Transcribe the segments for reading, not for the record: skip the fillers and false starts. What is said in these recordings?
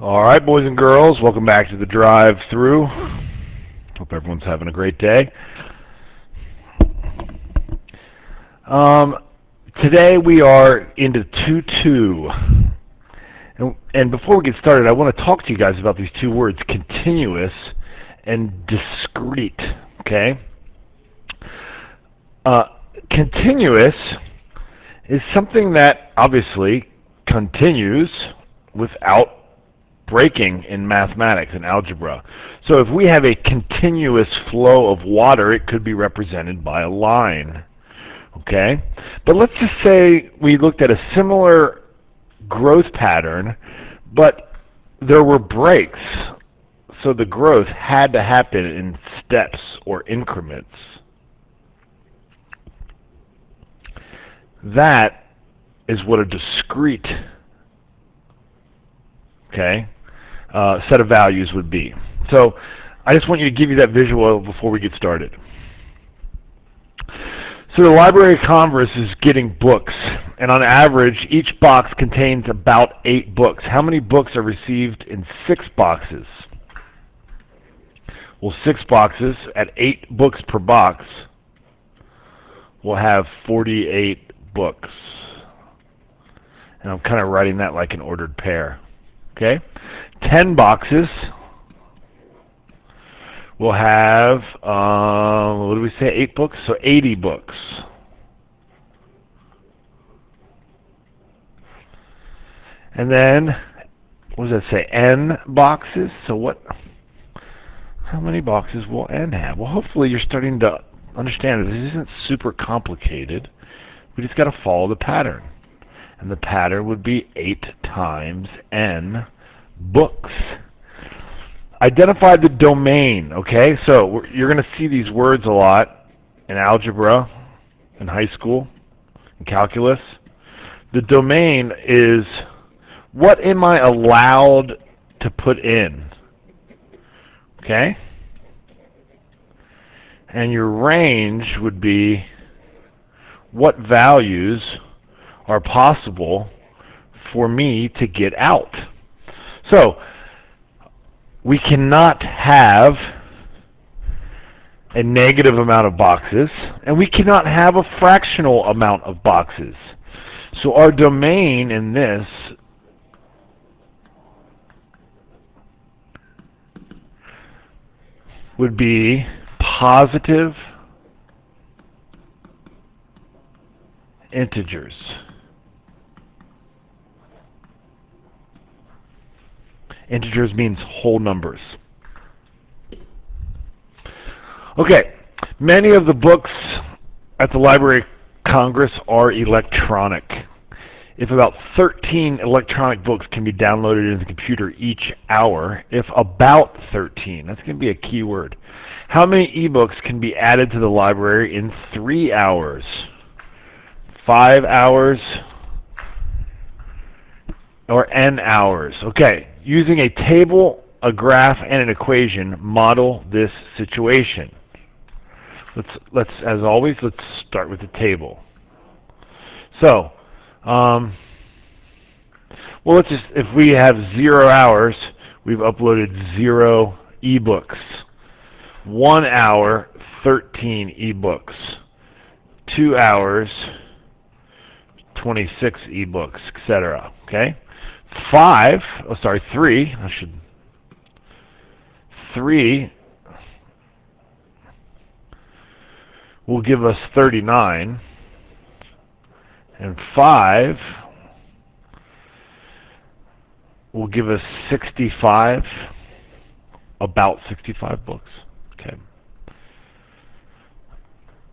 All right, boys and girls, welcome back to the drive-through. Hope everyone's having a great day. Today we are into 2-2. And before we get started, I want to talk to you guys about these two words, continuous and discrete, okay? Continuous is something that obviously continues without breaking in mathematics and algebra. So if we have a continuous flow of water, it could be represented by a line, okay? But let's just say we looked at a similar growth pattern, but there were breaks, so the growth had to happen in steps or increments. That is what a discrete, okay, set of values would be. So I just want you to give you that visual before we get started. So the Library of Congress is getting books, and on average, each box contains about 8 books. How many books are received in 6 boxes? Well, 6 boxes at 8 books per box will have 48 books. And I'm kind of writing that like an ordered pair. Okay? 10 boxes will have, what do we say, 8 books? So 80 books. And then, what does that say, N boxes? So how many boxes will N have? Well, hopefully you're starting to understand that this isn't super complicated. We just got to follow the pattern. And the pattern would be 8 times N books. Identify the domain, okay? So you're going to see these words a lot in algebra, in high school, in calculus. The domain is what am I allowed to put in, okay? And your range would be what values are possible for me to get out. So, we cannot have a negative amount of boxes, and we cannot have a fractional amount of boxes. So our domain in this would be positive integers. Integers means whole numbers. Okay, many of the books at the Library of Congress are electronic. If about 13 electronic books can be downloaded into the computer each hour, if about 13, that's going to be a key word. How many ebooks can be added to the library in 3 hours? 5 hours? Or N hours? Okay. Using a table, a graph, and an equation, model this situation. Let's as always, let's start with the table. So, well, let's just, if we have 0 hours, we've uploaded 0 ebooks. 1 hour, 13 ebooks. 2 hours, 26 ebooks, etc. Okay? 3 will give us 39, and 5 will give us 65, about 65 books. Okay.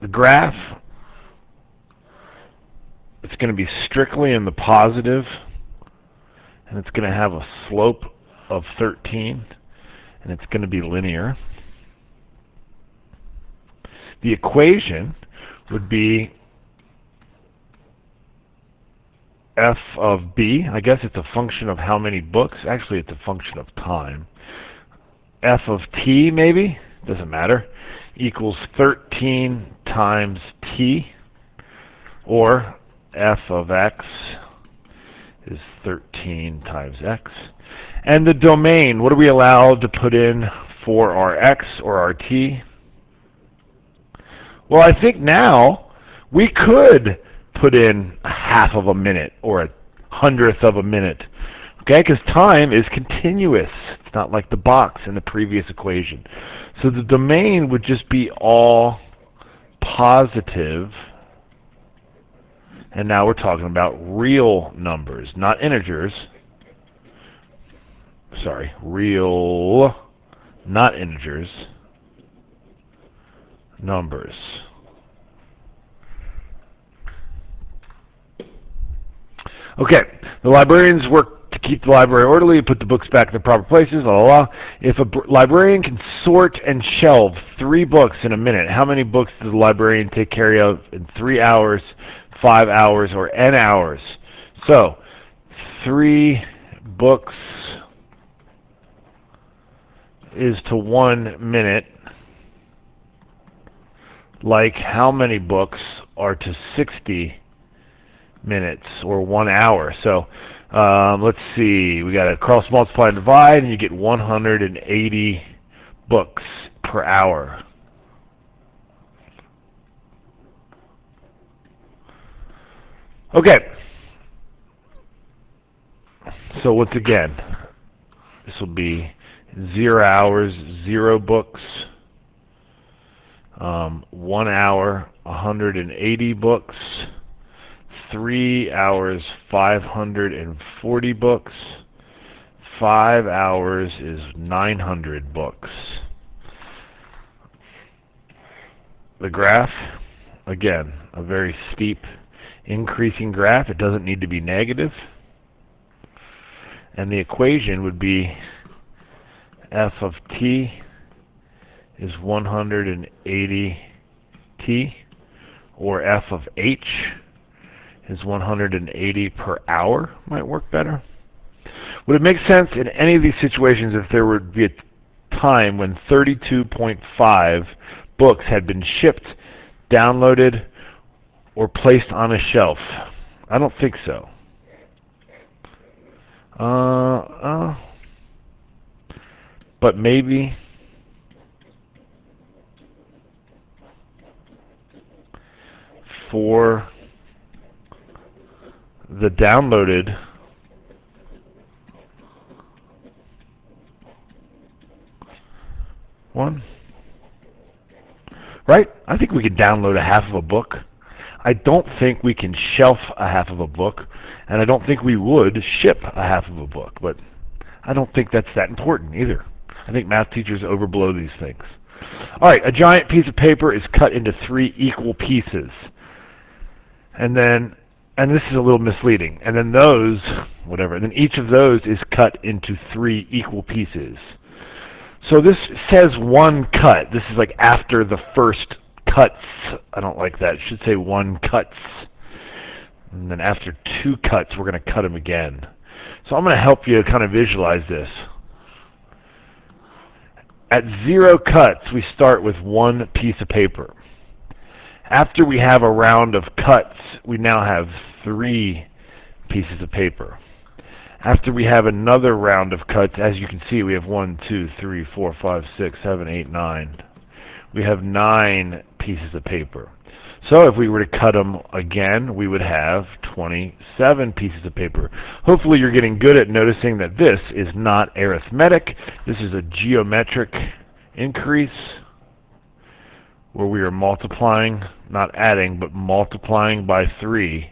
The graph, it's going to be strictly in the positive, and it's going to have a slope of 13, and it's going to be linear. The equation would be f of b. I guess it's a function of how many books. Actually, it's a function of time. F of t, maybe? Doesn't matter. Equals 13 times t, or f of x is 13 times x. And the domain, what are we allowed to put in for our x or our t? Well, I think now we could put in a half of a minute or a hundredth of a minute, okay? Because time is continuous. It's not like the box in the previous equation. So the domain would just be all positive. And now we're talking about real numbers, not integers. Sorry, real, not integers, numbers. Okay, the librarians work to keep the library orderly, put the books back in the proper places, la la la. If a librarian can sort and shelve 3 books in a minute, how many books does the librarian take care of in 3 hours, 5 hours, or n hours? So, 3 books is to 1 minute, like how many books are to 60 minutes or 1 hour? So let's see, we got to cross multiply and divide, and you get 180 books per hour. Okay, so once again, this will be 0 hours, 0 books, 1 hour, 180 books, 3 hours, 540 books, 5 hours is 900 books. The graph, again, a very steep increasing graph. It doesn't need to be negative. And the equation would be f of t is 180 t, or f of h is 180 per hour. Might work better. Would it make sense in any of these situations if there would be a time when 32.5 books had been shipped, downloaded, or placed on a shelf? I don't think so. But maybe for the downloaded one, right? I think we could download a half of a book. I don't think we can shelf a half of a book, and I don't think we would ship a half of a book, but I don't think that's that important either. I think math teachers overblow these things. All right, a giant piece of paper is cut into 3 equal pieces. And this is a little misleading. And then those, whatever, and then each of those is cut into 3 equal pieces. So this says 1 cut. This is like after the first cuts. I don't like that. It should say 1 cuts. And then after 2 cuts, we're going to cut them again. So I'm going to help you kind of visualize this. At 0 cuts, we start with 1 piece of paper. After we have a round of cuts, we now have 3 pieces of paper. After we have another round of cuts, as you can see, we have 1, 2, 3, 4, 5, 6, 7, 8, 9. We have 9 pieces of paper. So if we were to cut them again, we would have 27 pieces of paper. Hopefully you're getting good at noticing that this is not arithmetic. This is a geometric increase where we are multiplying, not adding, but multiplying by 3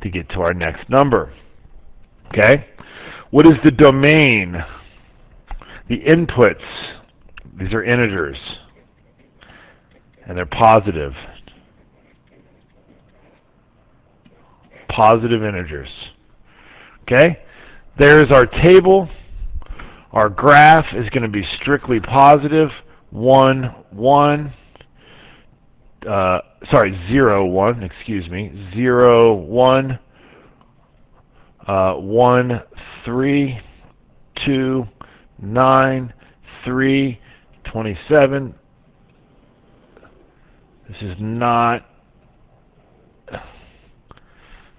to get to our next number. Okay? What is the domain? The inputs, these are integers, and they're positive. Positive integers. Okay? There's our table. Our graph is going to be strictly positive. 1, 1. 0, 1, excuse me. 0, 1. 1, 3. 2, 9. 3, 27. This is not...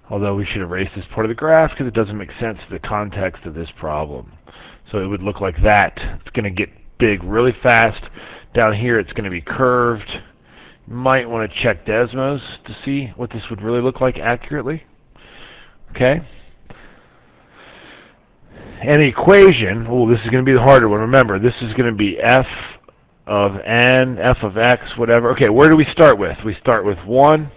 Although we should erase this part of the graph because it doesn't make sense to the context of this problem. So it would look like that. It's going to get big really fast. Down here it's going to be curved. You might want to check Desmos to see what this would really look like accurately. Okay? And the equation, oh, this is going to be the harder one. Remember, this is going to be f of n, f of x, whatever. Okay, where do we start with? We start with 1.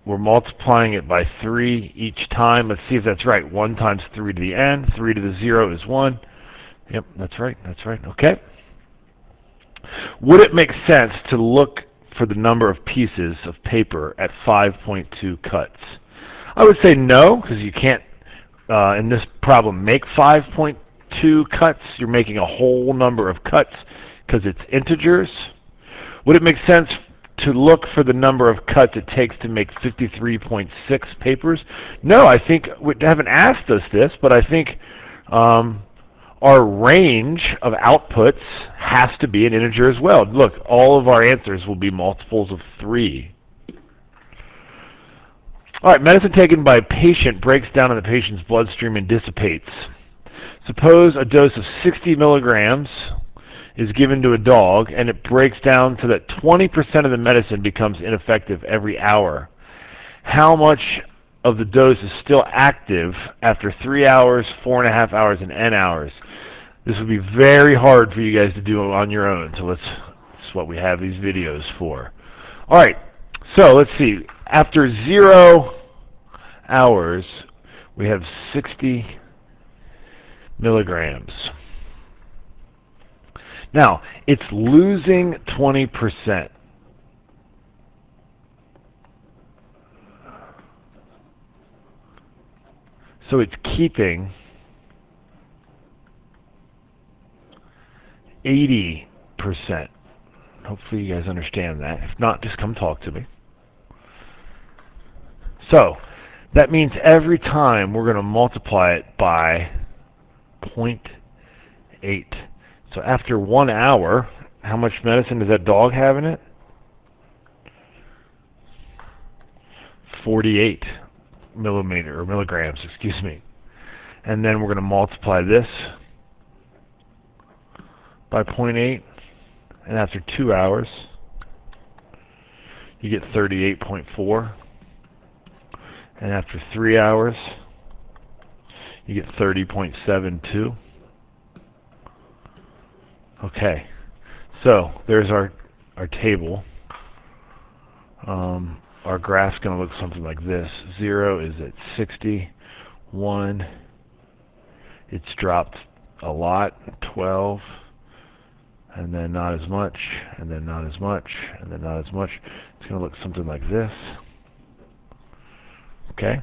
We're multiplying it by 3 each time. Let's see if that's right. 1 times 3 to the n. 3 to the 0 is 1. Yep, that's right. That's right. Okay. Would it make sense to look for the number of pieces of paper at 5.2 cuts? I would say no, because you can't, in this problem, make 5.2 cuts. You're making a whole number of cuts because it's integers. Would it make sense to look for the number of cuts it takes to make 53.6 papers? No, I think we haven't asked us this, but I think our range of outputs has to be an integer as well. Look, all of our answers will be multiples of 3. All right, medicine taken by a patient breaks down in the patient's bloodstream and dissipates. Suppose a dose of 60 milligrams is given to a dog, and it breaks down so that 20% of the medicine becomes ineffective every hour. How much of the dose is still active after 3 hours, 4.5 hours, and n hours? This would be very hard for you guys to do on your own, so that's what we have these videos for. All right, so let's see. After 0 hours, we have 60 milligrams. Now, it's losing 20%. So it's keeping 80%. Hopefully you guys understand that. If not, just come talk to me. So, that means every time we're going to multiply it by 0.8. So after 1 hour, how much medicine does that dog have in it? 48 milligrams, excuse me. And then we're going to multiply this by 0.8. And after 2 hours, you get 38.4. And after 3 hours, you get 30.72. Okay, so there's our table. Our graph's going to look something like this. 0 is at 60. 1, it's dropped a lot. 12, and then not as much, and then not as much, and then not as much. It's going to look something like this. Okay.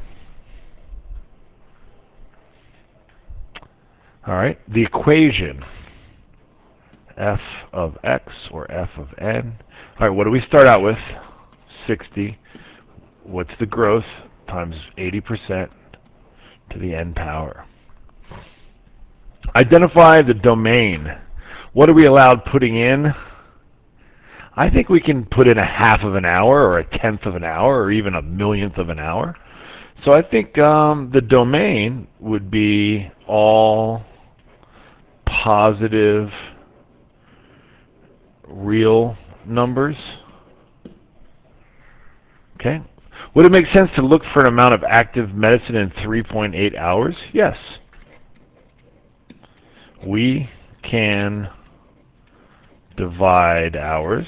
All right, the equation f of x, or f of n. All right, what do we start out with? 60. What's the growth? Times 80% to the n power. Identify the domain. What are we allowed putting in? I think we can put in 1/2 of an hour, or 1/10 of an hour, or even 1/millionth of an hour. So I think the domain would be all positive real numbers. Okay. Would it make sense to look for an amount of active medicine in 3.8 hours? Yes. We can divide hours.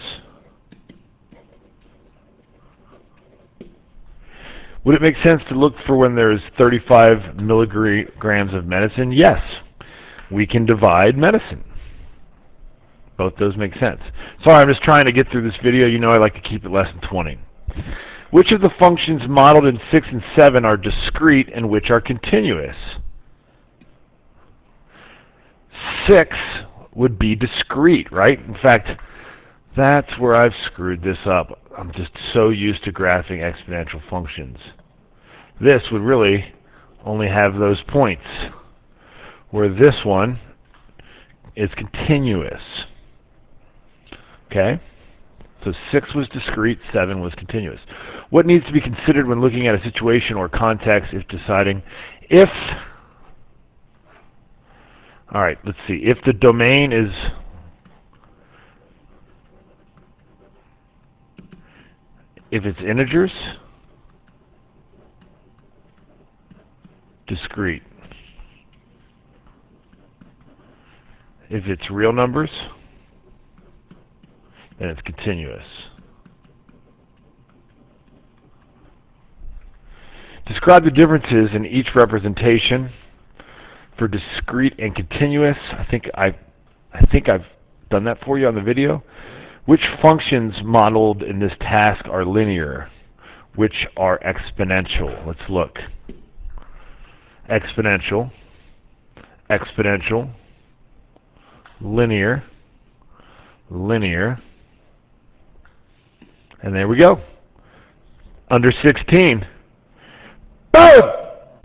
Would it make sense to look for when there's 35 milligrams of medicine? Yes. We can divide medicine. Both those make sense. Sorry, I'm just trying to get through this video. You know I like to keep it less than 20. Which of the functions modeled in 6 and 7 are discrete and which are continuous? 6 would be discrete, right? In fact, that's where I've screwed this up. I'm just so used to graphing exponential functions. This would really only have those points, where this one is continuous. Okay? So 6 was discrete, 7 was continuous. What needs to be considered when looking at a situation or context if deciding if, all right, let's see, if the domain is, if it's integers, discrete. If it's real numbers, then it's continuous. Describe the differences in each representation for discrete and continuous. I think I've done that for you on the video. Which functions modeled in this task are linear? Which are exponential? Let's look. Exponential, exponential, linear, linear, and there we go. Under 16. Boom!